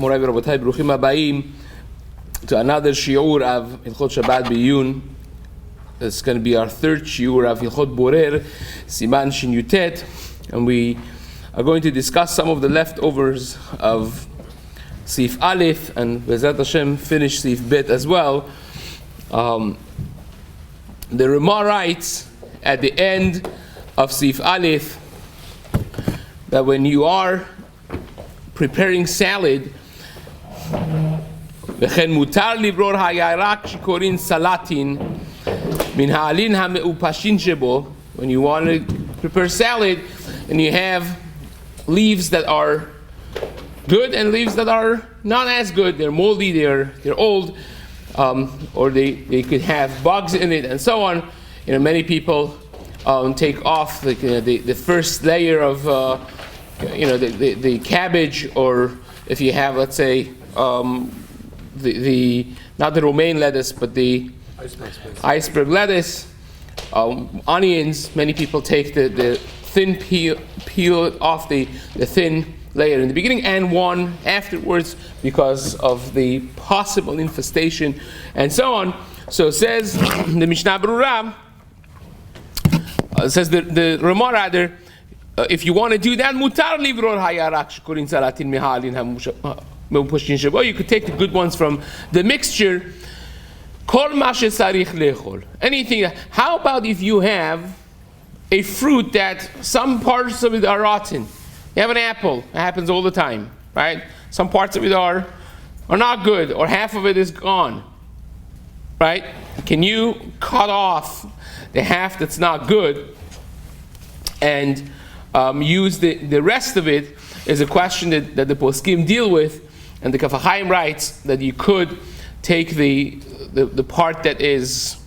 Morai v'Rabotai, Bruchim Habayim, to another shiur of Hilchot Shabbat Biyun. It's going to be our third shiur of Hilchot Borrer, Siman Shin Yutet, and we are going to discuss some of the leftovers of Sif Aleph, and Bezrat Hashem finish Sif Bet as well. The Ramah writes at the end of Sif Aleph that when you are preparing salad, וכן מותר לברור הירק שקוראים סלטין מן העלין המעופשים שבו. When you want to prepare salad and you have leaves that are good and leaves that are not as good, they're moldy, they're old, or they could have bugs in it and so on. Many people take off the first layer of the cabbage, or if you have, let's say, the not the romaine lettuce, but the iceberg lettuce, onions. Many people take the thin peel off the thin layer in the beginning and one afterwards because of the possible infestation and so on. So it says the Mishnah Berurah, says the Ramah rather, if you want to do that, mutar livror hayarak shekurin salatin mehalin hamupashin shebo. You could take the good ones from the mixture. Kol ma shesarich lechol. Anything. How about if you have a fruit that some parts of it are rotten? You have an apple. It happens all the time, right? Some parts of it are not good, or half of it is gone, right? Can you cut off the half that's not good and use the rest of it? Is a question that the poskim deal with, and the Kaf HaChaim writes that you could take the part that is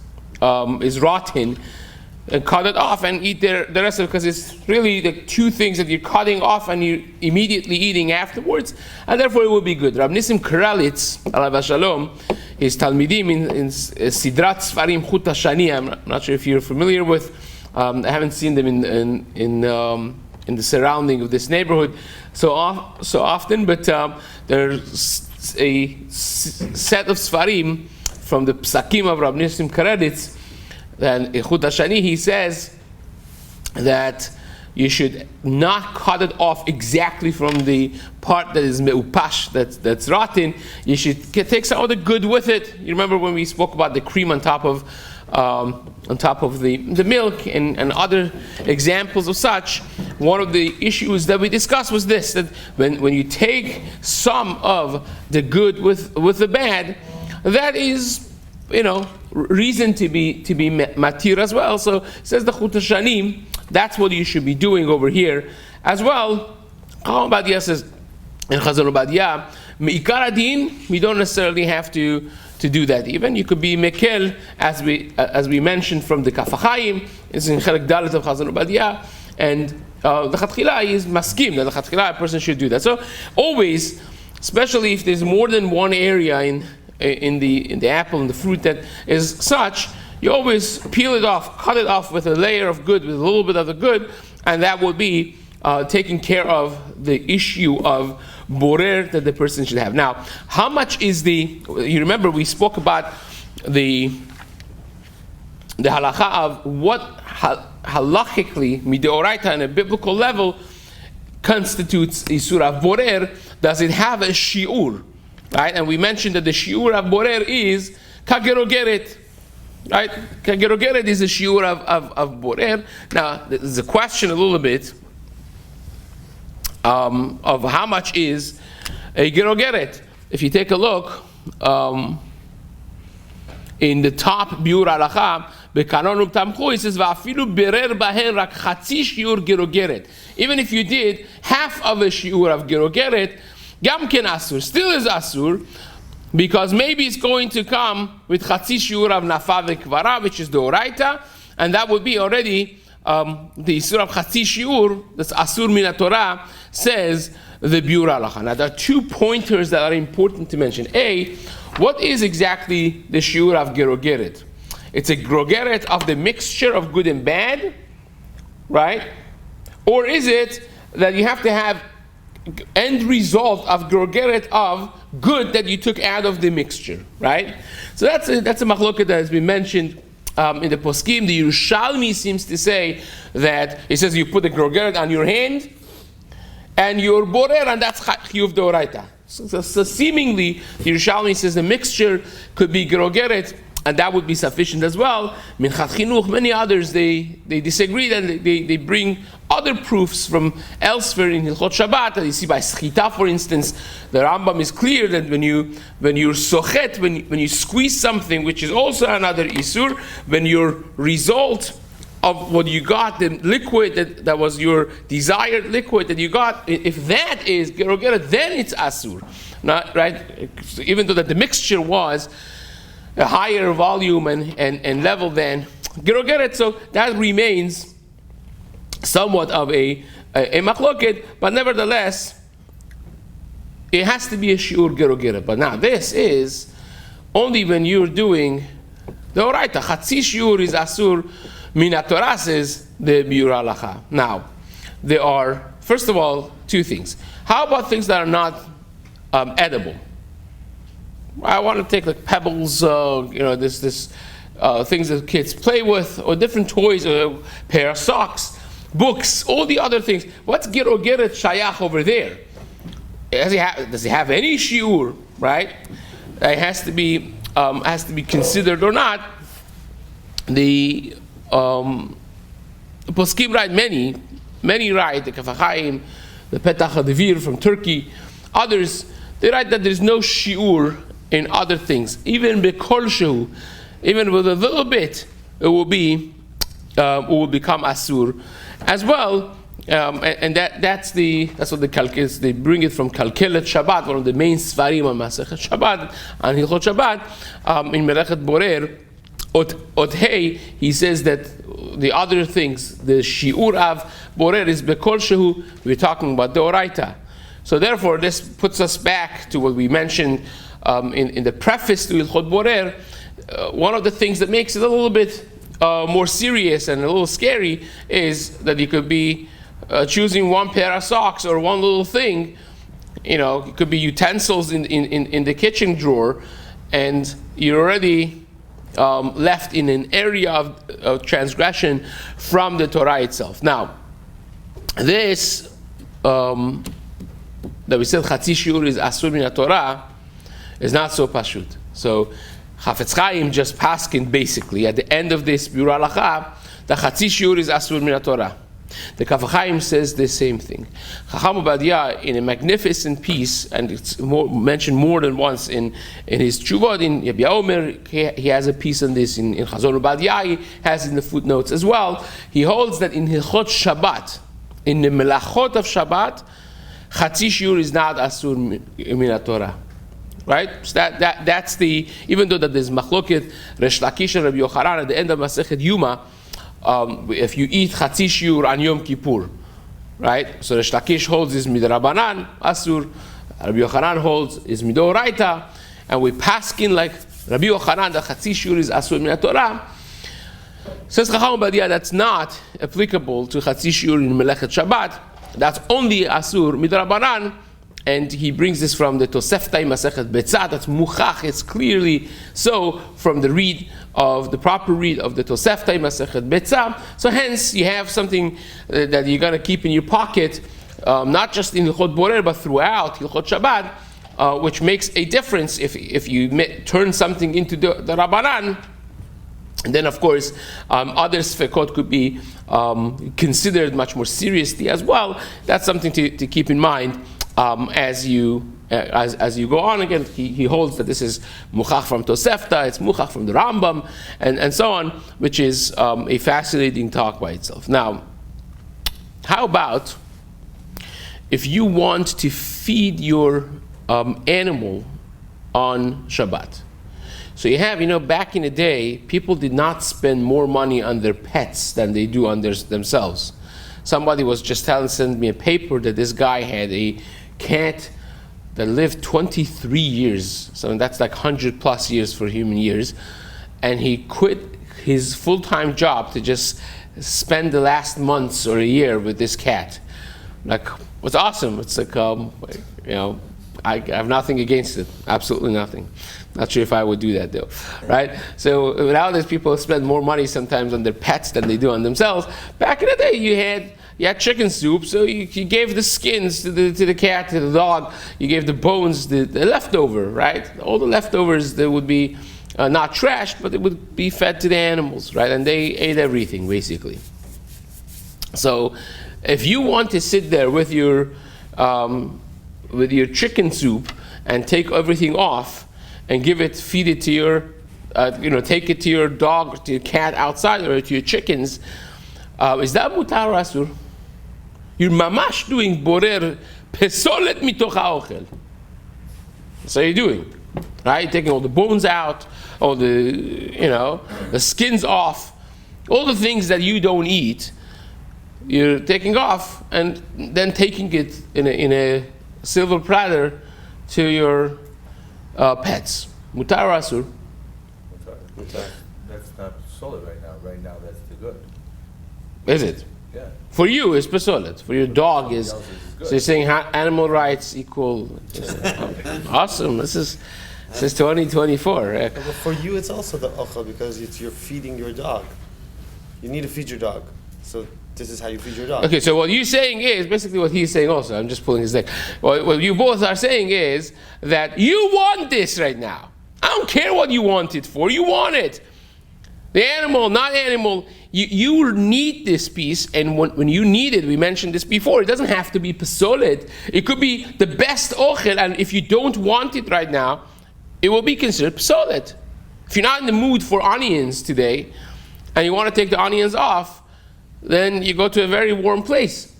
rotten and cut it off and eat the rest of it, because it's really the two things that you're cutting off and you're immediately eating afterwards, and therefore it will be good. Rab Nissim Karelitz, alav shalom, his Talmidim in Sidrat Sfarim Chut HaShani, I'm not sure if you're familiar with, I haven't seen them in the surrounding of this neighborhood so often, but there's a set of Sfarim from the Psakim of Rab Nissim Karelitz. Then in Chut HaShani he says that you should not cut it off exactly from the part that is meupash, that's rotten. You should take some of the good with it. You remember when we spoke about the cream on top of the milk and other examples of such. One of the issues that we discussed was this, that when you take some of the good with the bad, that is reason to be matir as well. So it says the Chut HaShani, that's what you should be doing over here as well. Chacham Obadia says in Chazon Obadia, me'ikar adin, we don't necessarily have to do that. Even you could be mekel, as we mentioned from the Kaf HaChaim, it's in Chelek Dalet of Chazon Obadia, and the Chatchila is maskim, that the Chatchila a person should do that. So always, especially if there's more than one area in the apple and the fruit that is such, you always peel it off, cut it off with a layer of good, with a little bit of the good, and that will be taking care of the issue of borer that the person should have. Now, how much is you remember we spoke about the halacha of what halachically, mideoraita, on a biblical level, constitutes isur of borer. Does it have a shiur? Right, and we mentioned that the shiur of borer is kagerogeret. Right, kagerogeret is the shiur of borer. Now, there's a question a little bit of how much is a gerogeret. If you take a look in the top biur halacha, bekanon u'tamchu, it says va'afilu berer bahen rak chatzi shiur gerogeret. Even if you did half of a shiur of gerogeret, Gam ken asur, still is asur, because maybe it's going to come with chatzi shiur of nafa v'kvara, which is the oraita, and that would be already the isur of chatzi shiur, that's asur min Torah, says the biur halacha. Now there are 2 pointers that are important to mention. A, what is exactly the shiur of gerogeret? It's a gerogeret of the mixture of good and bad, right? Or is it that you have to have end result of grogeret of good that you took out of the mixture, right? So that's a machloket that has been mentioned in the poskim. The Yerushalmi seems to say that it says you put the grogeret on your hand and your borer, and that's chiyuv deoraita. So seemingly, the Yerushalmi says the mixture could be grogeret, and that would be sufficient as well. Minchat Chinuch, many others, they disagree, and they bring other proofs from elsewhere in Hilchot Shabbat. That you see by Schita, for instance, the Rambam is clear that when you're sochet, when you squeeze something, which is also another isur, when your result of what you got, the liquid that was your desired liquid that you got, if that is gerogeret, then it's asur. Not right, even though that the mixture was a higher volume and level than gerogeret, so that remains somewhat of a machloket, but nevertheless, it has to be a shiur gerogeret. But now this is only when you're doing the oraita. Chatzi shiur is asur. Minatorah says the biur halacha. Now, there are, first of all, two things. How about things that are not edible? I want to take like pebbles, this things that kids play with, or different toys, or a pair of socks, books, all the other things. What's gerogeret shayach over there? Does he have any shiur? Right? It has to be considered or not. The poskim write many write, the Kaf HaChaim, the Petach HaDevir from Turkey, others, they write that there's no shiur in other things. Even bekol shehu, even with a little bit, it will become asur as well. And that's what the calculus, they bring it from Kalkelet Shabbat, one of the main svarim on Masechet Shabbat, and Hilchot Shabbat, in Melechet Borrer, Othei, he says that the other things, the shiur of borer is bekol shehu, we're talking about the oraita. So therefore, this puts us back to what we mentioned in the preface to Hilchot Borrer. One of the things that makes it a little bit more serious and a little scary is that you could be choosing one pair of socks or one little thing. It could be utensils in the kitchen drawer, and you're already left in an area of transgression from the Torah itself. Now, this that we said Chatzi Shiur is Asur min Torah is not so pashut. So Chafetz Chaim just paskin basically at the end of this biur halacha, the Chatzi Shiur is Asur min Torah. The Kaf HaChaim says the same thing. Chacham Obadia, in a magnificent piece, and it's mentioned more than once in his Tshuvot, in Yabia Omer, he has a piece on this, in Chazon Obadia, he has in the footnotes as well. He holds that in Hilchot Shabbat, in the Melachot of Shabbat, Chatzi Shiur is not Asur min Torah. Right? So that's the, even though that there's Machloket, Resh Lakish and Rabbi Yochanan at the end of Masechet Yuma, if you eat Chatzi Shiur on Yom Kippur, right? So Resh Lakish holds is midrabanan asur, Rabbi Yochanan holds is midoraita, and we paskin like Rabbi Yochanan that Chatzi Shiur is asur min Torah. Says Chacham Obadia, that's not applicable to Chatzi Shiur in Melechet Shabbat. That's only asur midrabanan. And he brings this from the Tosefta Masechet Betzah. That's muchach. It's clearly so from the proper read of the Tosefta Masechet Betzah. So hence you have something that you're going to keep in your pocket, not just in Hilchot Borrer but throughout Hilchot Shabbat, which makes a difference if you turn something into the Rabbanan. And then, of course, other sfekot could be considered much more seriously as well. That's something to keep in mind. As you go on. Again, he holds that this is muchach from Tosefta, it's muchach from the Rambam, and so on, which is a fascinating talk by itself. Now, how about if you want to feed your animal on Shabbat? So you have, back in the day, people did not spend more money on their pets than they do on themselves. Somebody was just sent me a paper that this guy had a cat that lived 23 years, so that's like 100 plus years for human years, and he quit his full-time job to just spend the last months or a year with this cat. Like, it's awesome. It's like, I have nothing against it. Absolutely nothing. Not sure if I would do that though, right? So nowadays people spend more money sometimes on their pets than they do on themselves. Back in the day, you had chicken soup, so you gave the skins to the cat, to the dog. You gave the bones, the leftover, right? All the leftovers that would be not trashed, but it would be fed to the animals, right? And they ate everything basically. So if you want to sit there with your chicken soup and take everything off and feed it to your, take it to your dog, to your cat outside, or to your chickens, is that mutar or asur? You're mamash doing borer pesolet mitoch ha'ochel. So you're doing, right? Taking all the bones out, all the skins off, all the things that you don't eat. You're taking off and then taking it in a silver platter to your pets. Mutar or asur? Mutar. That's not solid right now. Right now, that's the good. Is it? Yeah. For you, it's pesolet. For your dog, is. So you're saying animal rights equal. Awesome. This is 2024. But for you, it's also the ochel because you're feeding your dog. You need to feed your dog. So this is how you feed your dog. Okay, so what you're saying is basically what he's saying also. I'm just pulling his leg. What you both are saying is that you want this right now. I don't care what you want it for. You want it. The animal, not animal, you need this piece, and when you need it, we mentioned this before, it doesn't have to be pesolet. It could be the best ochel, and if you don't want it right now, it will be considered pesolet. If you're not in the mood for onions today, and you want to take the onions off, then you go to a very warm place,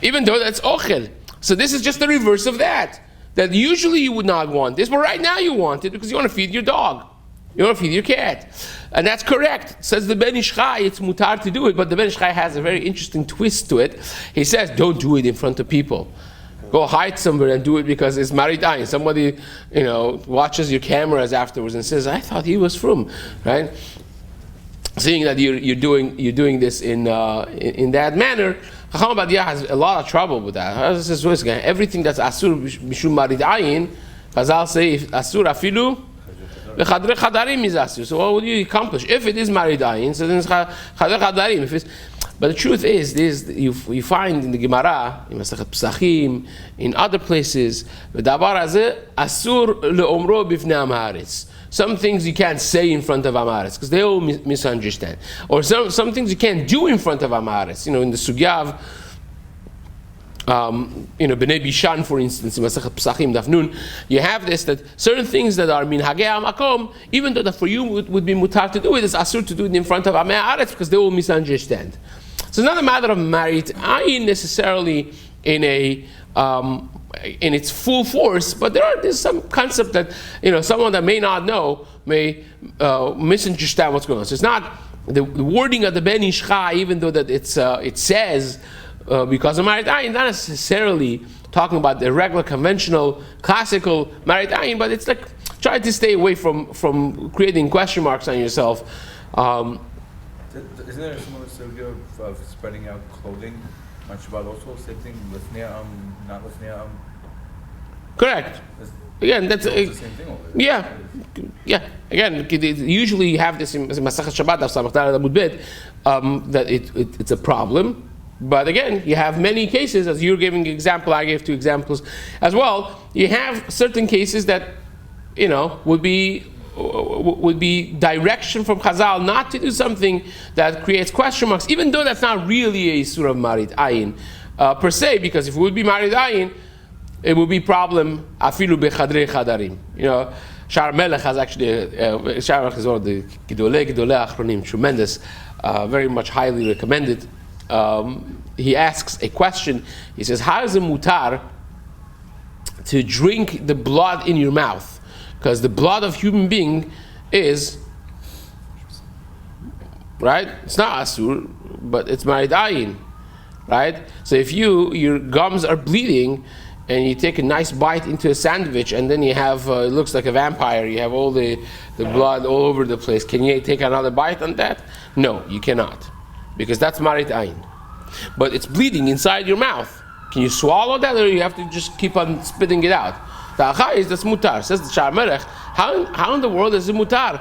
even though that's ochel. So this is just the reverse of that. That usually you would not want this, but right now you want it because you want to feed your dog. You want to feed your cat. And that's correct. Says the Ben Ish Chai, it's mutar to do it, but the Ben Ish Chai has a very interesting twist to it. He says, don't do it in front of people. Go hide somewhere and do it because it's maritain. Somebody, watches your cameras afterwards and says, I thought he was from, right? Seeing that you're doing this in that manner, Chacham Ovadia has a lot of trouble with that. Everything that's asur mishum maritain, Chazal say asur afilu v'chadrei chadarim is asur. So what will you accomplish? If it is maritain, so then it's chadrei chadarim. But the truth is, you find in the Gemara, in Masachet Pesachim, in other places, v'davar hazeh asur le'omro b'fnei haaretz. Some things you can't say in front of Amaretz because they all misunderstand. Or some things you can't do in front of Amaretz. In the Sugyav, Bnei Bishan, for instance, in Masachet Pesachim Daf Nun, you have this, that certain things that are minhagei hamakom, even though that for you would be mutar to do it, it's asur to do it in front of Amei Haaretz because they will misunderstand. So it's not a matter of marit ayin necessarily in its full force, but there's some concept that someone that may not know may misunderstand what's going on. So it's not the wording of the Ben Ish Chai, even though that it says because of marit ayin, not necessarily talking about the regular, conventional, classical marit ayin, but it's like try to stay away from creating question marks on yourself. Isn't there a similar sugya of spreading out clothing on Shabbat also? Same thing, not lifnei Correct. Again, that's the same thing over there. Yeah. Again, usually you have this in Masachet Shabbat of Samachtar Amud Bet, that it's a problem. But again, you have many cases, as you're giving an example, I gave 2 examples as well. You have certain cases that would be direction from Chazal not to do something that creates question marks, even though that's not really a surah of marit ayin per se, because if it would be marit ayin, it would be problem afilu bechadrei chadarim. Shar Melech has actually Shar Melech is one of the Gedolei Achronim, tremendous, very much highly recommended. He asks a question. He says, how is it mutar to drink the blood in your mouth? Because the blood of human being is, right? It's not asur, but it's marit ayin, right? So if your gums are bleeding, and you take a nice bite into a sandwich, and then you have, it looks like a vampire, you have all the blood all over the place. Can you take another bite on that? No, you cannot. Because that's marit ayin. But it's bleeding inside your mouth. Can you swallow that, or you have to just keep on spitting it out? The achar is that's mutar. Says the Sha'ar Melech. How in the world is it mutar?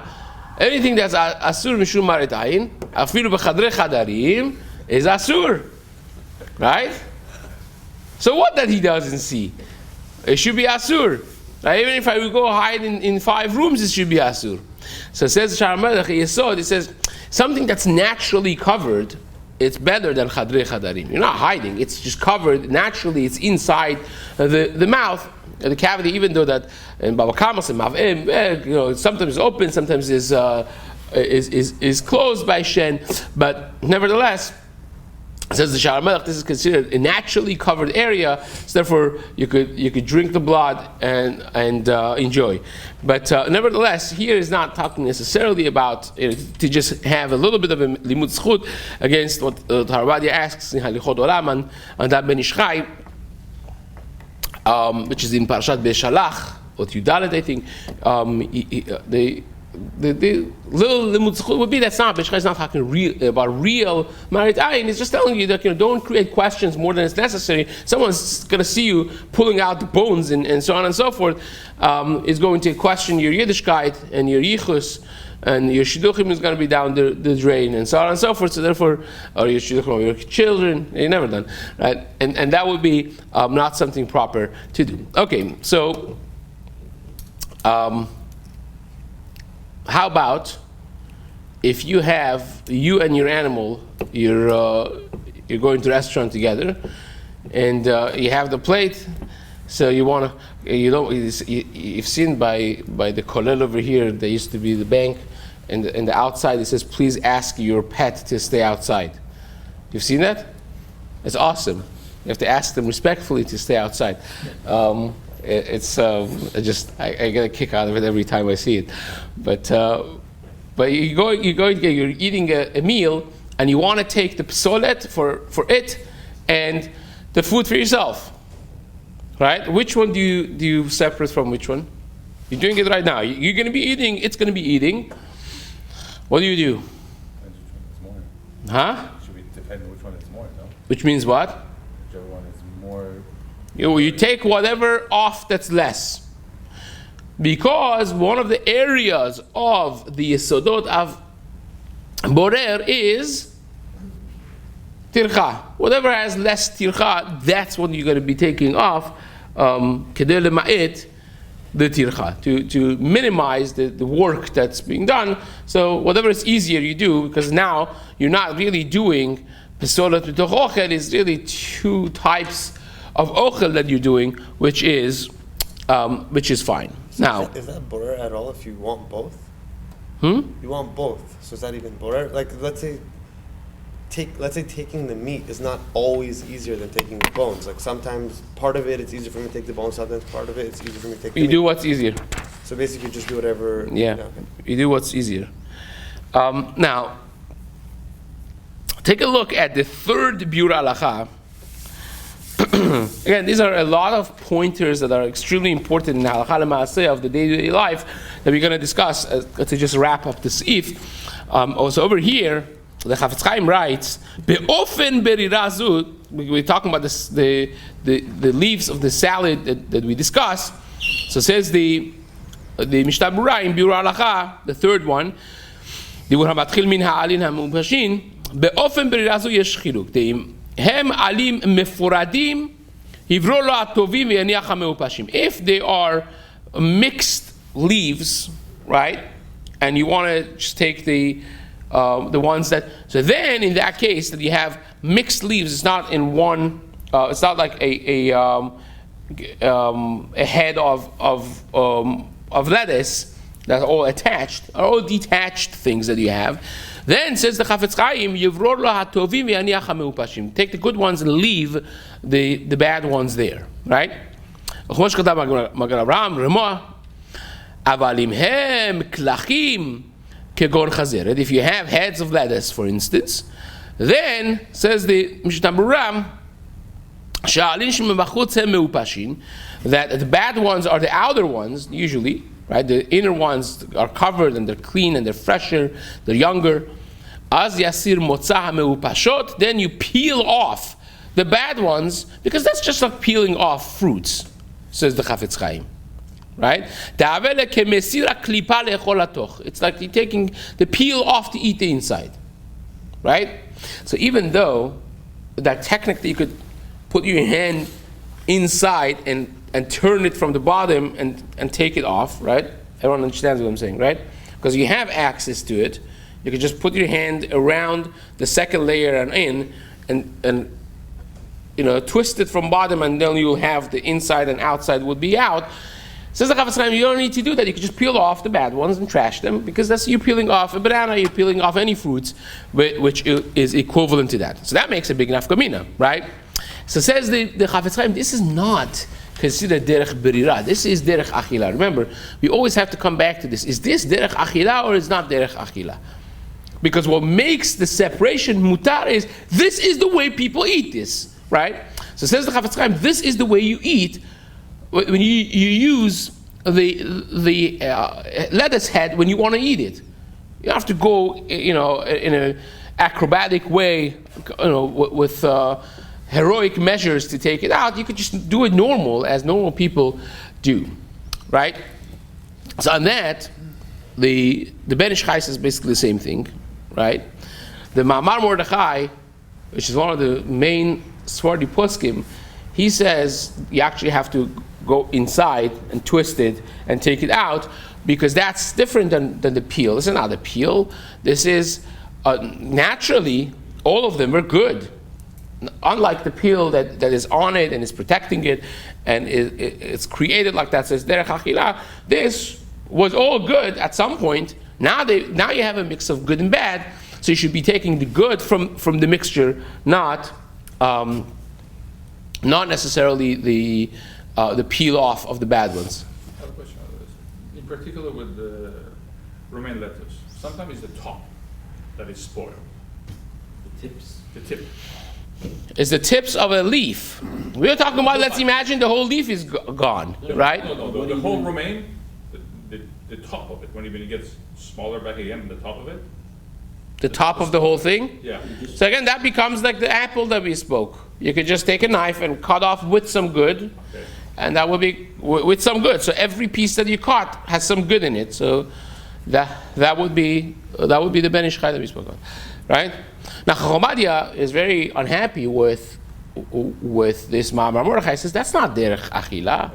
Anything that's asur mishum marit ayin, afilu b'chadrei chadarim, is asur, right? So what that he doesn't see, it should be asur. Now, even if I would go hide in 5 rooms, it should be asur. So it says Sha'ar Melech Yesod. It says something that's naturally covered, it's better than chadrei chadarim. You're not hiding; it's just covered naturally. It's inside the mouth, the cavity. Even though that in Baba Kamas and Mav'im, sometimes open, sometimes is closed by Shen, but nevertheless. Says the Sha'ar Melech, this is considered a naturally covered area, so therefore you could drink the blood and enjoy. But nevertheless, here is not talking necessarily about to just have a little bit of a limud zchut against what Harabadia asks in Hilchot Olam and that Ben Ish Chai, which is in Parashat Beshalach, or Yudalet, I think. The little limud zchut would be that's not Bishchai is not talking about real marit ayin. It's just telling you that don't create questions more than it's necessary. Someone's going to see you pulling out the bones and so on and so forth. Is going to question your Yiddishkeit and your yichus, and your shidduchim is going to be down the drain and so on and so forth. So therefore, or your shidduchim of your children, you're never done, right? And that would be not something proper to do. Okay, so. How about if you and your animal, you're going to a restaurant together, and you have the plate, so you've seen by the kollel over here, there used to be the bank, and the outside it says, please ask your pet to stay outside. You've seen that? It's awesome. You have to ask them respectfully to stay outside. I get a kick out of it every time I see it, but you're eating a meal and you want to take the psolet for it and the food for yourself, right? Which one do you separate from which one? You're doing it right now. You're going to be eating. It's going to be eating. What do you do? Depends which one is more. Huh? It should be depending which one is more, no? Which means what? Whichever one is more. You take whatever off that's less. Because one of the areas of the Yesodot of Borrer is tircha. Whatever has less tircha, that's what you're going to be taking off. Kedei lema'it the tircha, to minimize the work that's being done. So whatever is easier you do, because now you're not really doing pesolat b'toch ochel. Is really 2 types of ochel that you're doing, which is fine. So now, is that borer at all? If you want both, you want both. So is that even borer? Like let's say taking the meat is not always easier than taking the bones. Like sometimes part of it's easier for me to take the bones. Sometimes part of it's easier for me to take the meat. do what's easier. So basically, just do whatever. Yeah, okay. You do what's easier. Now, take a look at the 3rd biur halacha. Again, these are a lot of pointers that are extremely important in the halacha l'maaseh of the day-to-day life that we're going to discuss to just wrap up this if. Also over here, the Chafetz Chaim writes, "Be'ofen berirazu." We're talking about this, the leaves of the salad that we discussed. So says the Mishnah Berurah in biur halacha, the 3rd one, דיבור המתחיל מן העלין המובשים, באופן ברירה זו יש חילוק. הם עלים מפורדים, יברוא לו הטובים ויניח המעופשים. If they are mixed leaves, right, and you want to just take the ones that, so then in that case that you have mixed leaves, it's not in one, it's not like a head of lettuce that's all attached, are all detached things that you have. Then says the Chafetz Chaim, Yivror lo hatovim v'yaniach hameupashim. Take the good ones and leave the bad ones there, right? Magen Avraham Remoah, avalim hem klachim kegon chazeret. If you have heads of lettuce, for instance, then says the Mishnah Berurah, sha'alin shemebachutz hem meupashin, that the bad ones are the outer ones usually. Right, the inner ones are covered and they're clean and they're fresher, they're younger. Az yasir motzah meupashot. Then you peel off the bad ones, because that's just like peeling off fruits, says the Chafetz Chaim. Right? It's like you're taking the peel off to eat the inside. Right? So even though that technically you could put your hand inside and turn it from the bottom and take it off, right? Everyone understands what I'm saying, right? Because you have access to it. You could just put your hand around the second layer and in and twist it from bottom, and then you'll have the inside and outside would be out. Says the Chafetz Chaim, you don't need to do that. You can just peel off the bad ones and trash them, because that's you peeling off a banana, you're peeling off any fruits, which is equivalent to that. So that makes a big nafkamina, right? So says the Chafetz Chaim, this is not considered derech berira. This is derech achila. Remember, we always have to come back to this. Is this derech achila or is not derech achila? Because what makes the separation mutar is this is the way people eat this, right? So says the Chafetz Chaim, this is the way you eat when you use the lettuce head when you want to eat it. You have to go, in an acrobatic way, with heroic measures to take it out. You could just do it normal, as normal people do, right? So on that, the Ben Ish Chai says basically the same thing, right? The Ma'amar Mordechai, which is one of the main Sfardi poskim, he says you actually have to go inside and twist it and take it out, because that's different than the peel. This is not a peel. This is naturally, all of them are good. Unlike the peel that is on it and is protecting it and it's created like that, says derech achila, this was all good at some point. Now you have a mix of good and bad, so you should be taking the good from the mixture, not necessarily the peel off of the bad ones. I have a question on this. In particular with the romaine lettuce, sometimes it's the top that is spoiled. The tip. It's the tips of a leaf. We're talking about, let's imagine the whole leaf is gone, right? No, the whole romaine, the top of it, when it gets smaller back again, the top of it. The top of the whole thing? Yeah. So again, that becomes like the apple that we spoke. You could just take a knife and cut off with some good, okay. And that would be with some good. So every piece that you cut has some good in it. So that would be the Ben Ish Chai that we spoke about, right? Now Chomadia is very unhappy with this Ma'amar Mordechai. He says that's not derech achila.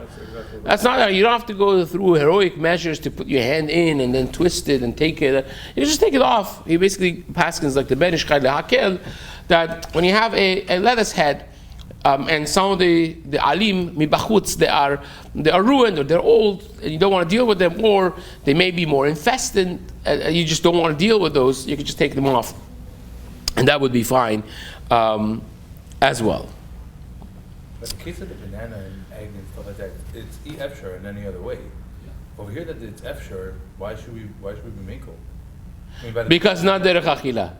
That's not. You don't have to go through heroic measures to put your hand in and then twist it and take it. You just take it off. He basically paskins like the Ben Ish Chai lehakel, that when you have a lettuce head and some of the alim mibachutz, they are ruined or they're old and you don't want to deal with them, or they may be more infested and you just don't want to deal with those, you can just take them off, and that would be fine as well. But in the case of the banana and egg and stuff like that, it's efshar in any other way. Yeah. Over here that it's efshar, why should we be makel? Because not derech achila.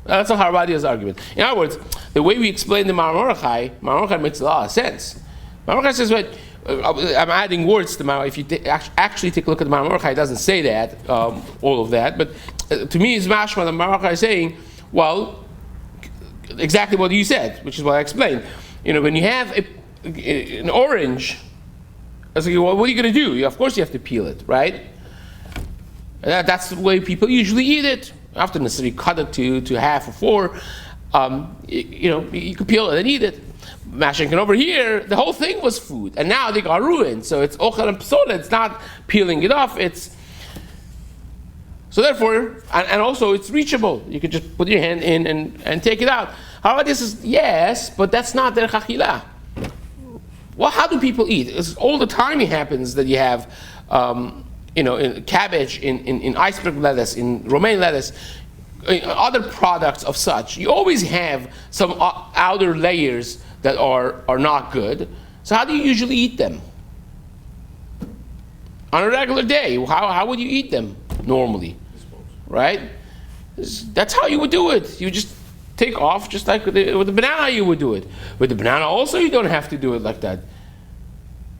That's a Harvadia's argument. In other words, the way we explain the Ma'amar Mordechai makes a lot of sense. Ma'amar Mordechai says, I'm adding words to Ma'amar. If you actually take a look at the Ma'amar Mordechai, it doesn't say that, all of that. But to me, it's mashma. The Ma'amar Mordechai is saying, well, exactly what you said, which is what I explained. When you have an orange, I was like, well, what are you going to do? Of course you have to peel it, right? That's the way people usually eat it. You have to necessarily cut it to half or four. You could peel it and eat it. Mashenkin over here, the whole thing was food, and now they got ruined. So it's ochel and psola. It's not peeling it off. So therefore, and also it's reachable. You could just put your hand in and take it out. However, this is yes, but that's not derech achila. Well, how do people eat? It's all the time it happens that you have, in cabbage, in iceberg lettuce, in romaine lettuce, in other products of such. You always have some outer layers that are not good. So how do you usually eat them? On a regular day, how would you eat them normally? Right? That's how you would do it. You just take off, just like with the banana you would do it. With the banana also, you don't have to do it like that.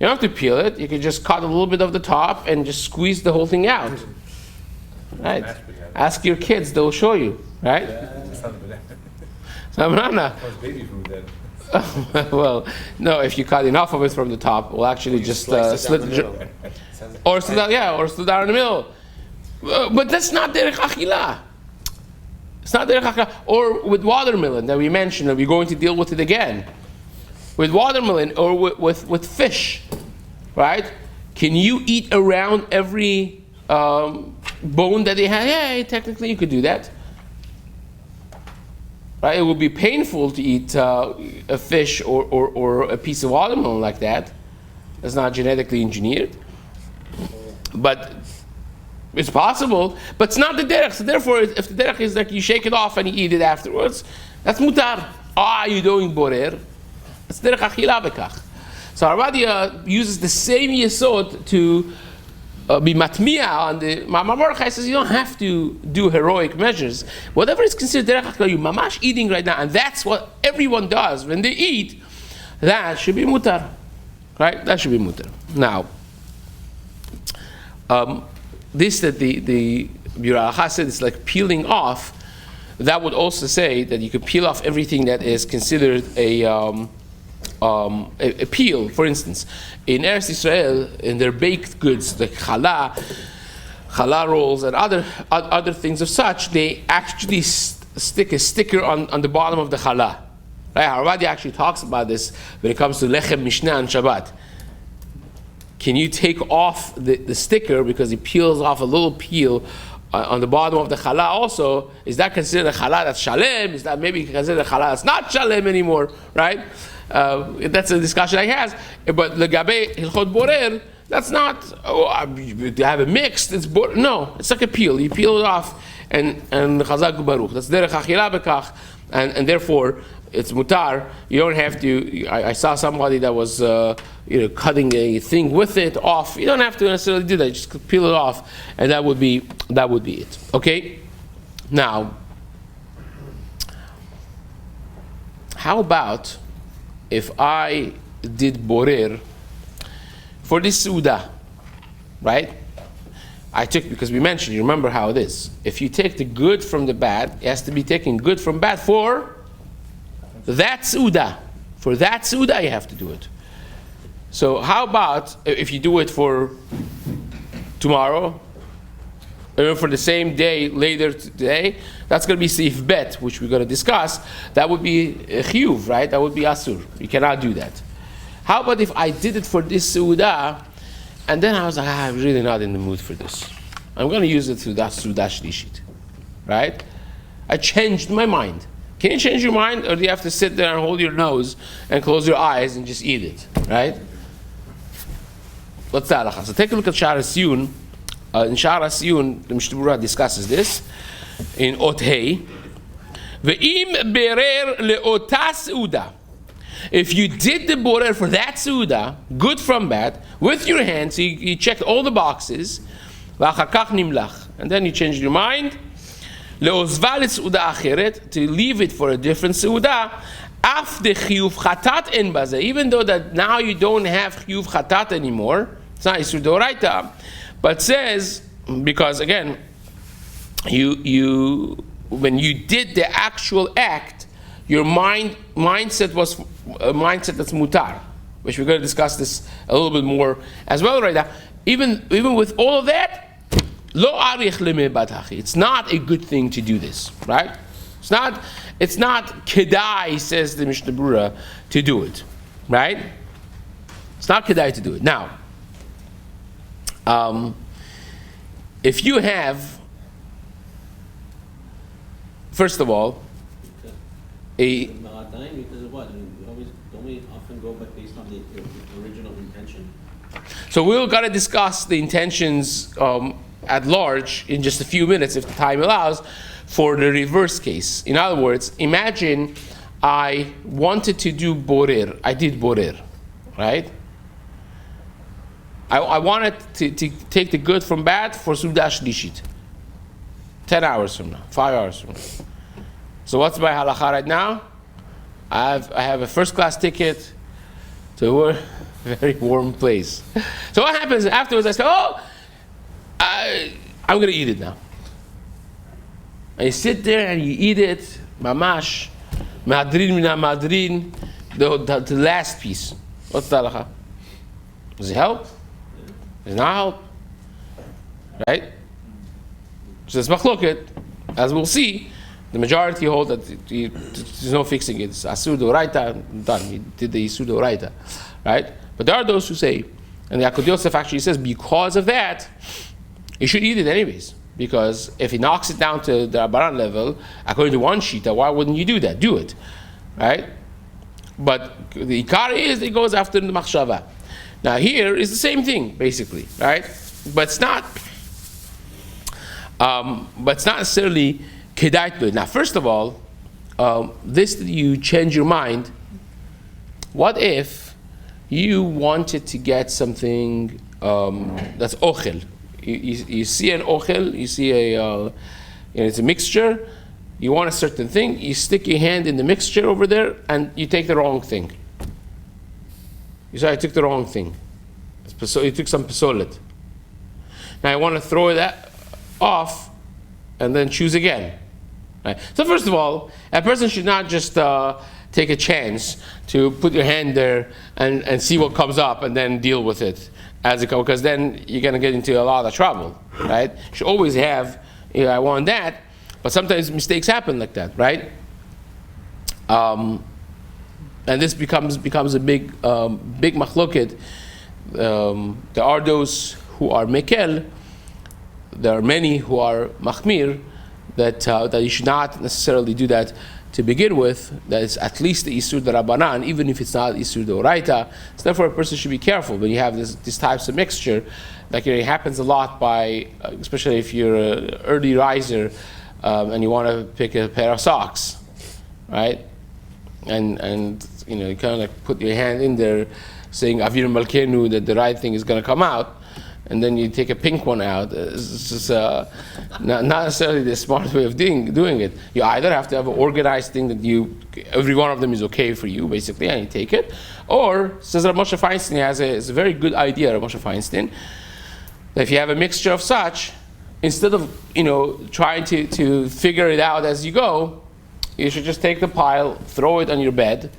You don't have to peel it. You can just cut a little bit of the top and just squeeze the whole thing out. Right? Ask your kids; they'll show you. Right? It's not a banana. It's not a banana. It's baby food then. Well, no, if you cut enough of it from the top, we'll actually just Slice it slit down the the dr- middle. or slit down, yeah, or slit down in the middle. But that's not derech achila. It's not derech achila. Or with watermelon that we mentioned, that we're going to deal with it again. With watermelon or with fish, right? Can you eat around every bone that they have? Yeah, technically you could do that. Right? It would be painful to eat a fish or a piece of watermelon like that. It's not genetically engineered. But it's possible. But it's not the derech. So therefore, if the derech is like you shake it off and you eat it afterwards, that's mutar. You're doing borer. It's derech achila bekach. So Aradia uses the same yesod to be matmiya on the Ma'amar says you don't have to do heroic measures. Whatever is considered derech achila, you mamash eating right now, and that's what everyone does when they eat. That should be mutar, right? That should be mutar. Now, this that the Biur Halacha said is like peeling off. That would also say that you could peel off everything that is considered a peel. For instance, in Eretz Israel, in their baked goods, like challah rolls, and other things of such, they actually stick a sticker on the bottom of the challah. Right? Harvadi actually talks about this when it comes to lechem mishnah and Shabbat. Can you take off the sticker because it peels off a little peel on the bottom of the challah also? Is that considered a challah that's shalem? Is that maybe considered a challah that's not shalem anymore? Right? That's a discussion I has. But legabe hilchot borer, that's not. You have a mixed. It's no. It's like a peel. You peel it off and chazak baruch. That's derech achila bekach, and therefore it's mutar. You don't have to. I saw somebody that was cutting a thing with it off. You don't have to necessarily do that. Just peel it off, and that would be it. Okay. Now, how about if I did borer for this Suda, right? I took, because we mentioned, you remember how it is. If you take the good from the bad, it has to be taken good from bad for that Suda. For that Suda, you have to do it. So how about if you do it for tomorrow, or for the same day later today? That's going to be Seif Bet, which we're going to discuss. That would be Chiyuv, right? That would be Asur. You cannot do that. How about if I did it for this Suda, and then I was like, I'm really not in the mood for this. I'm going to use it to that Suda Shlishit, right? I changed my mind. Can you change your mind, or do you have to sit there and hold your nose and close your eyes and just eat it, right? What's that? So take a look at Sha'ar HaSiyun. In Sha'ar HaSiyun, the Mishnah Berurah discusses this in Ot Hei. Ve'im berer le'ota seuda. If you did the borer for that seuda, good from bad, with your hands, so you checked all the boxes, v'achakach nimlach, and then you changed your mind, le'ozva le'seuda acheret, to leave it for a different seuda, af de chiyuv chatat en baze, even though that now you don't have chiyuv chatat anymore, it's not Yisur D'Oraita, but says, because again, you when you did the actual act, your mindset was a mindset that's mutar, which we're going to discuss this a little bit more as well right now. Even with all of that, lo arich lemebatachi. It's not a good thing to do this, right? It's not kedai, says the Mishnah Berurah, to do it, right? It's not kedai to do it. Now, if you have, first of all, because of what? I mean, don't we often go but based on the original intention? So we're going to discuss the intentions at large in just a few minutes, if the time allows, for the reverse case. In other words, imagine I wanted to do borer. I did borer, right? I wanted to take the good from bad for Suda Shlishit. 10 hours from now, 5 hours from now. So what's my halacha right now? I have a first class ticket to a very warm place. So what happens afterwards? I say, I'm going to eat it now. And you sit there and you eat it, mamash, madrin mina madrin, the last piece. What's the halacha? Does it help? Does it not help? Right? So it's machloket. As we'll see, the majority hold that there's no fixing it. It's asur d'oraita, done. He did the isur d'oraita. Right? But there are those who say, and the Yaakov Yosef actually says, because of that, you should eat it anyways. Because if he knocks it down to the Rabbanan level, according to one shita, why wouldn't you do that? Do it. Right? But the ikar is it goes after the machshava. Now here is the same thing, basically. Right? But it's not necessarily kedait b'id. Now, first of all, this you change your mind. What if you wanted to get something that's ochel? You see an ochel, you see it's a mixture. You want a certain thing. You stick your hand in the mixture over there, and you take the wrong thing. You say, I took the wrong thing. You took some pesolet. Now I want to throw that off, and then choose again. Right? So first of all, a person should not just take a chance to put your hand there and see what comes up and then deal with it as it comes, because then you're going to get into a lot of trouble, right? You should always have, I want that, but sometimes mistakes happen like that, right? And this becomes a big machloket. There are those who are mekel. There are many who are machmir, that you should not necessarily do that to begin with. That is at least the isur d'Rabbanan, even if it's not isur d'oraita. So therefore, a person should be careful when you have these types of mixture. Like it happens a lot especially if you're an early riser and you want to pick a pair of socks, right? And you kind of like put your hand in there, saying Avir Malkenu, that the right thing is going to come out. And then you take a pink one out. It's just not necessarily the smart way of doing it. You either have to have an organized thing that every one of them is okay for you, basically, and you take it. Or, says Rav Moshe Feinstein, it's a very good idea, Rav Moshe Feinstein, that if you have a mixture of such, instead of trying to figure it out as you go, you should just take the pile, throw it on your bed.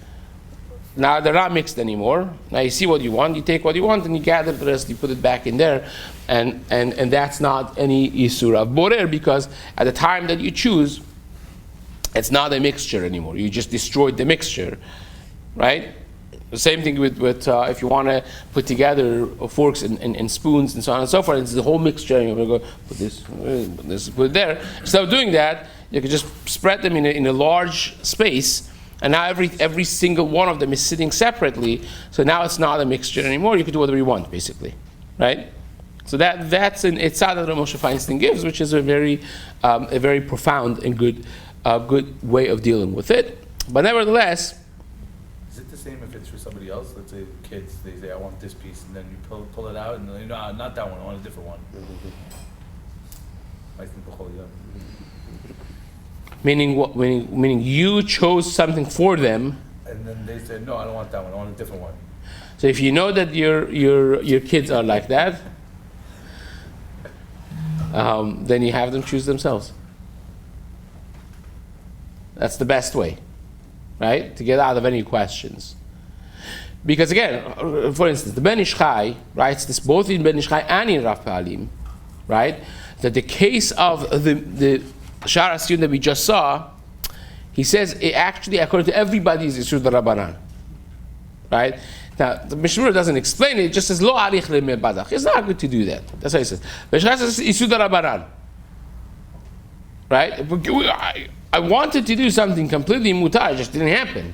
Now they're not mixed anymore. Now you see what you want, you take what you want, and you gather the rest, you put it back in there, and that's not any isur of Borrer, because at the time that you choose, it's not a mixture anymore. You just destroyed the mixture, right? The same thing with if you want to put together forks and spoons and so on and so forth. It's the whole mixture, and you're going to go put this, put it there. Instead of doing that, you can just spread them in a large space. And now every single one of them is sitting separately, so now it's not a mixture anymore. You can do whatever you want, basically, right? So that's an etzah that Moshe Feinstein gives, which is a very profound and good way of dealing with it. But nevertheless, is it the same if it's for somebody else? Let's say kids, they say I want this piece, and then you pull it out, and then not that one, I want a different one. Meaning what? Meaning you chose something for them, and then they said, no, I don't want that one. I want a different one. So if you know that your kids are like that, then you have them choose themselves. That's the best way, right? To get out of any questions. Because again, for instance, the Ben Ish Chai writes this both in Ben Ish Chai and in Rav Pa'alim, right? That the case of the Shara Siyun that we just saw, he says it actually, according to everybody, is Yisur D'Rabbanan. Right? Now, the Mishmur doesn't explain it, it just says, Lo arich le'mebadach. It's not good to do that. That's what he says. But Shara says Yisur D'Rabbanan. Right? I wanted to do something completely mutar, it just didn't happen.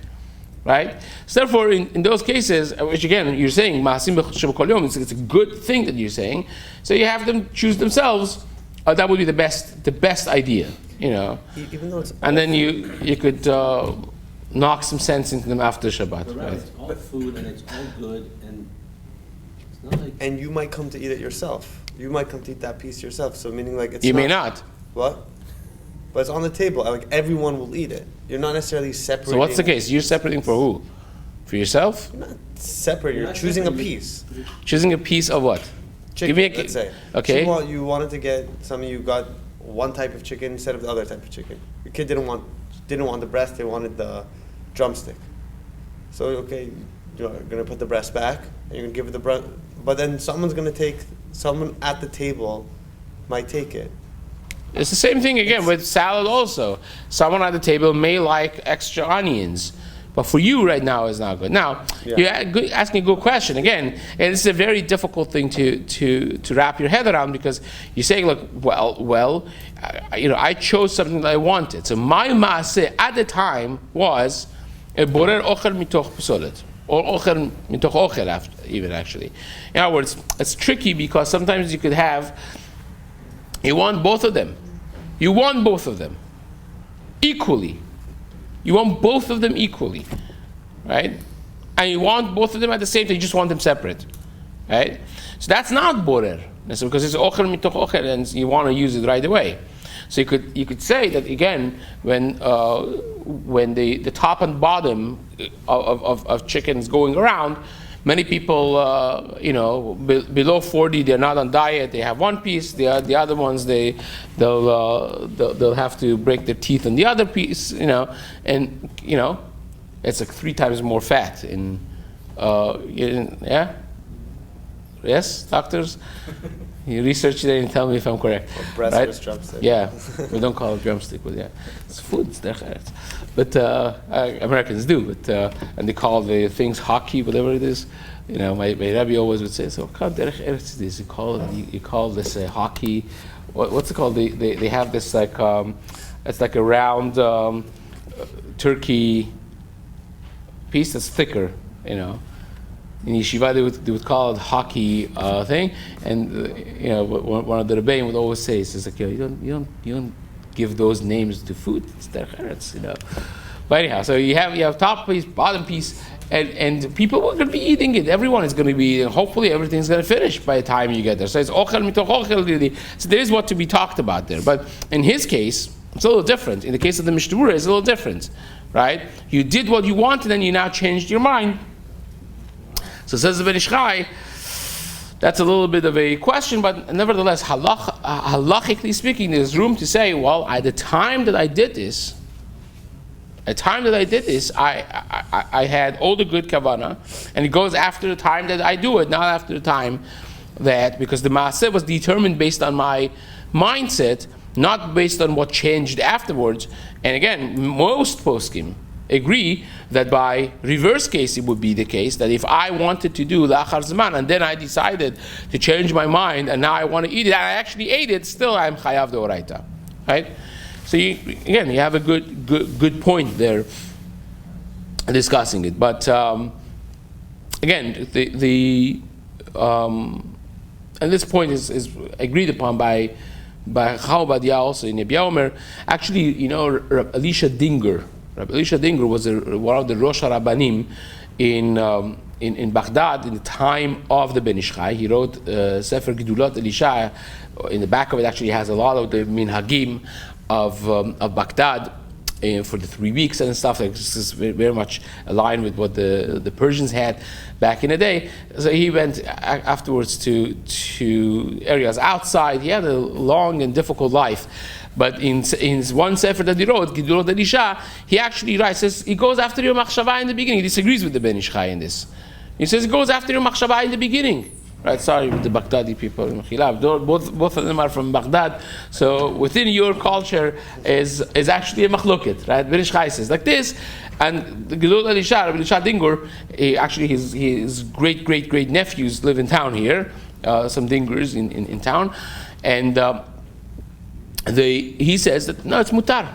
Right? So therefore, in those cases, which again, you're saying, Ma'asim b'kol yom, it's a good thing that you're saying, so you have them choose themselves. That would be the best idea, Even though it's and then you could knock some sense into them after Shabbat. Right. It's all food and it's all good, and it's not like. and you might come to eat it yourself. You might come to eat that piece yourself. So meaning like it's You may not. What? But it's on the table. Like everyone will eat it. You're not necessarily separating. So what's the case? You're separating for who? For yourself? You're not separate. You're not choosing a separate. piece. Choosing a piece of what? Chicken, Give me let's say. Okay. You wanted to get some. You got one type of chicken instead of the other type of chicken. Your kid didn't want the breast. They wanted the drumstick. So okay, you're gonna put the breast back, and you're gonna give it the breast, but then someone at the table might take it. It's the same thing again with salad also. Someone at the table may like extra onions, but for you right now is not good. Now, you're asking a good question. Again, and it's a very difficult thing to wrap your head around, because you're saying, look, I chose something that I wanted. So my maaseh at the time was a borer ochel mitoch psolet, or ochel mitoch ochel even actually. In other words, it's tricky because sometimes you want both of them. You want both of them equally. You want both of them equally, right? And you want both of them at the same time. You just want them separate, right? So that's not borer, because it's ochel mitoch ochel, and you want to use it right away. So you could say that again when the top and bottom of chicken is going around. Many people, below 40, they're not on diet. They have one piece. The other ones, they'll have to break their teeth on the other piece. It's like 3 times more fat. Yes, doctors. You research it and tell me if I'm correct. Breast right? versus drumstick. Yeah, we don't call it drumstick, but yeah, it's food. It's derech. But Americans do. But and they call the things hockey, whatever it is. My Rabbi always would say, so what derech eretz is? You call this hockey. What's it called? They have this like it's like a round turkey piece that's thicker. In yeshiva, they would call it hockey thing, and one of the rebbeim would always say, "It's like you don't give those names to food. It's derech eretz, But anyhow, so you have top piece, bottom piece, and people are going to be eating it. Everyone is going to be eating. Hopefully, everything's going to finish by the time you get there. So it's ochel mitoch ochel really. So there is what to be talked about there. But in his case, it's a little different. In the case of the Mishnah, it's a little different, right? You did what you wanted, and you now changed your mind. So says the Ben Ish Chai, that's a little bit of a question, but nevertheless, halachically speaking, there's room to say, well, at the time that I did this, I had all the good kavanah, and it goes after the time that I do it, not after the time that, because the maaseh was determined based on my mindset, not based on what changed afterwards. And again, most poskim agree that by reverse case it would be the case that if I wanted to do lachar zman and then I decided to change my mind and now I want to eat it and I actually ate it, still I'm chayav deoraita, right? So you have a good point there discussing it. But again, and this point is agreed upon by Chaubadia also in Nebia Omer. Actually, Elisha Dinger. Rabbi Elisha Dinger was one of the Rosh HaRabbanim in Baghdad in the time of the Ben Ish Chai. He wrote Sefer Gedulot Elisha. In the back of it actually has a lot of the minhagim of Baghdad for the 3 weeks and stuff. Like, this is very much aligned with what the Persians had back in the day. So he went afterwards to areas outside. He had a long and difficult life. But in one sefer that he wrote, Gedulot Elisha, he actually writes, says he goes after your machshava in the beginning. He disagrees with the Ben Ish Chai in this. He says he goes after your machshava in the beginning. Right, sorry with the Baghdadi people in Khilaf. Both of them are from Baghdad. So within your culture is actually a machloket, right? Ben Ish Chai says like this, and the Gedulot Elisha, Rabbi Elisha Dinger, actually his great nephews live in town here, some Dingers in town, and he says that no, it's mutar.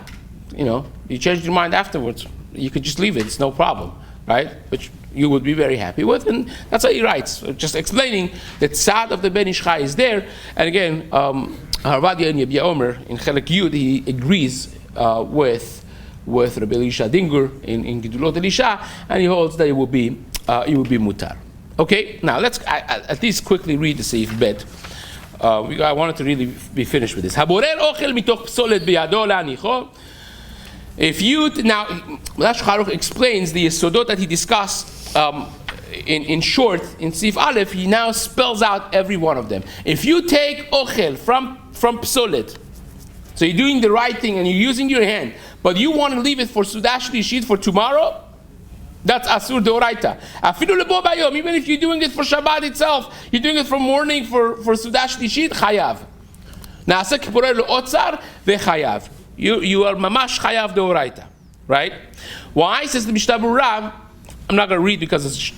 You change your mind afterwards. You could just leave it. It's no problem, right? Which you would be very happy with, and that's what he writes. Just explaining that Tzad of the Ben Ish Chai is there. And again, Harvadia and Yebia Omer in Chelek Yud, he agrees with Rabbi Elisha Dinger in Gedulot Elisha, and he holds that it will be mutar. Okay, now let's at least quickly read the Seif Bet. I wanted to really be finished with this. If you now, Rashi Charuch explains the yesodot that he discussed in short in Seif Aleph. He now spells out every one of them. If you take ochel from psolet, so you're doing the right thing and you're using your hand, but you want to leave it for sudash lishit for tomorrow, That's asur deoraita. Afilu lebo bayom. Even if you're doing it for Shabbat itself, you're doing it for morning for Sudah Shlishit, chayav. Naaseh kippurei leotzar vechayav. You are mamash chayav deoraita, right? Why? Says the Mishnah Berurah. I'm not going to read because it's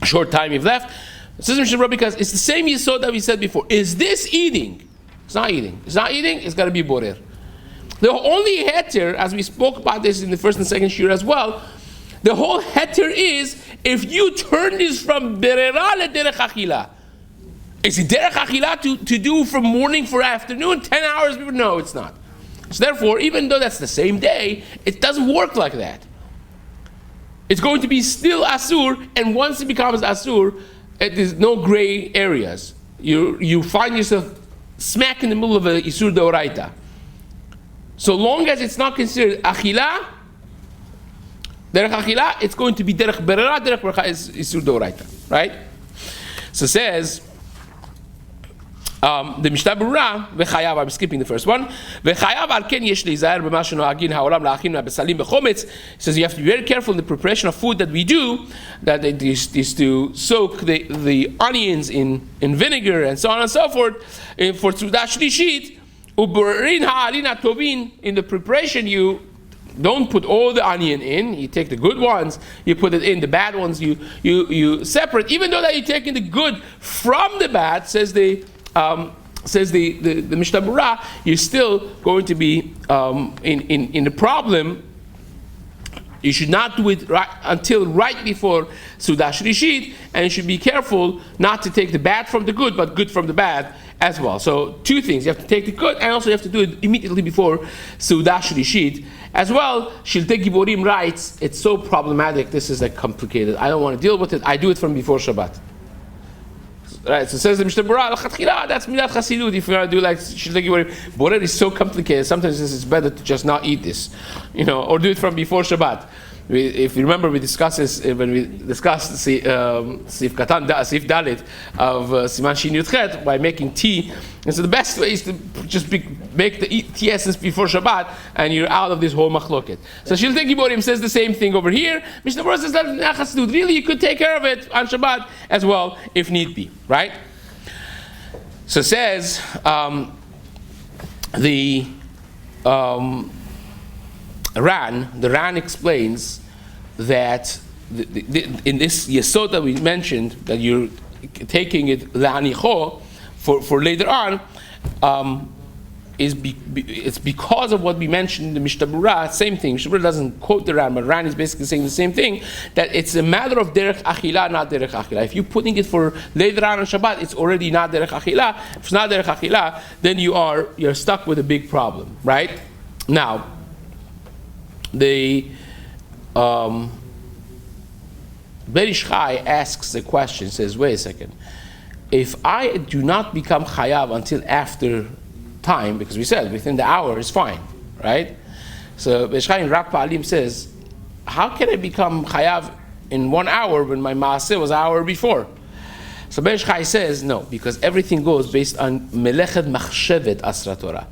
a short time you've left. It says the Mishnah Berurah because it's the same yesod that we said before. Is this eating? It's not eating. It's not eating. It's got to be borrer. The only heter, as we spoke about this in the first and second shir as well, the whole heter is if you turn this from berera le derech achila. Is it derech achila to do from morning for afternoon, 10 hours? No, it's not. So therefore, even though that's the same day, it doesn't work like that. It's going to be still asur, and once it becomes asur, there's no gray areas. You find yourself smack in the middle of a isur deoraita. So long as it's not considered achila, derech achila, it's going to be derech berera, derech bercha is isur deoraita, right? So it says, the Mishnah Berurah, v'chayav, I'm skipping the first one, v'chayav al ken yesh leizaher b'ma shenoagin ha'olam la'achin ha'besalim v'chometz. It says you have to be very careful in the preparation of food that we do, that it is to soak the onions in vinegar and so on and so forth, for Sudah Shlishit, u'borerin ha'alin ha'tovin, in the preparation you don't put all the onion in. You take the good ones, you put it in. The bad ones you separate. Even though that you're taking the good from the bad, says the Mishnah Berurah, you're still going to be in the problem. You should not do it until right before Sudah Shlishit, and you should be careful not to take the bad from the good, but good from the bad as well. So two things: you have to take the good, and also you have to do it immediately before Sudah Shlishit as well. Shiltei Giborim writes, it's so problematic. This is like complicated. I don't want to deal with it. I do it from before Shabbat. Right, so it says the Mishnah Berurah, that's midat chasidut. If you want to do like Shiltei Giborim, Borrer is so complicated. Sometimes it's better to just not eat this, or do it from before Shabbat. If you remember, we discussed this when we discussed Sif Dalit of Siman Shin Yudchet by making tea. And so the best way is to just make the tea essence before Shabbat, and you're out of this whole machloket. So Shiltei Giborim says the same thing over here. Mishnah Berurah says that really you could take care of it on Shabbat as well if need be, right? So it says the Ran explains that in this yesod that we mentioned, that you're taking it la'anicho for later on, it's because of what we mentioned in the Mishnah Berurah. Same thing. Mishnah Berurah doesn't quote the Ran, but Ran is basically saying the same thing, that it's a matter of derech achila, not derech achila. If you're putting it for later on Shabbat, it's already not derech achila. If it's not derech achila, then you're stuck with a big problem, right? Now, the Berish Chai asks the question, says, wait a second, if I do not become chayav until after time, because we said within the hour is fine, right? So Berish Chai in Rak Pa'alim says, how can I become chayav in 1 hour when my maaseh was an hour before? So Berish Chai says, no, because everything goes based on melechet machshevet asra Torah.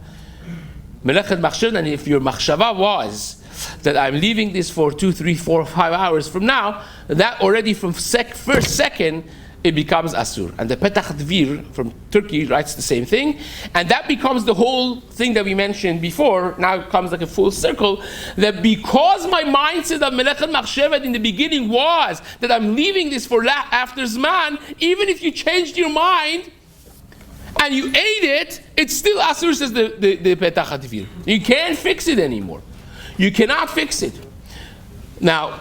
Melechet machshevet, and if your machshava was that I'm leaving this for 2, 3, 4, 5 hours from now, that already from first second, it becomes asur. And the Petach Dvir from Turkey writes the same thing, and that becomes the whole thing that we mentioned before. Now it comes like a full circle, that because my mindset of Melechet Machshevet in the beginning was that I'm leaving this for after Zman, even if you changed your mind and you ate it, it's still asur, says the Petach Dvir. You can't fix it anymore. You cannot fix it. Now,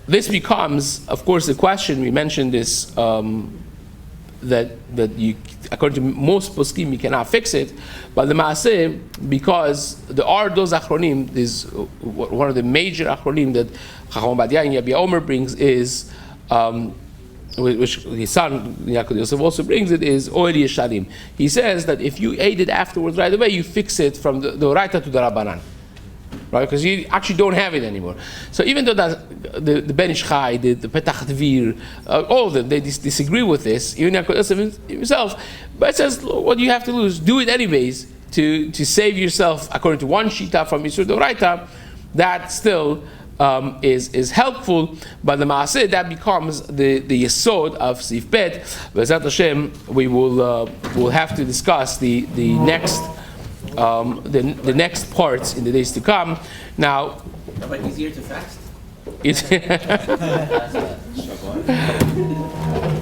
this becomes, of course, the question. We mentioned this, that you, according to most poskim, you cannot fix it. But the maaseh, because there are those achronim, is one of the major achronim that Chacham Ovadia and Yabi Omer brings is, which his son Yaakov Yosef also brings it, is Oel Yesharim. He says that if you ate it afterwards right away, you fix it from the Oraita to the Rabbanan, right? Because you actually don't have it anymore. So even though that the Ben Ish Chai, the Petach Dvir, all of them, they disagree with this, even Yaakov Yosef himself, but it says what you have to do is do it anyways to save yourself, according to one shita from Yisur Doraita, that still is helpful, but the maaseh that becomes the yesod of Sif Bet. B'ezrat Hashem, we will have to discuss the next the next parts in the days to come. Now, How about easier to fast? it's Shabbat.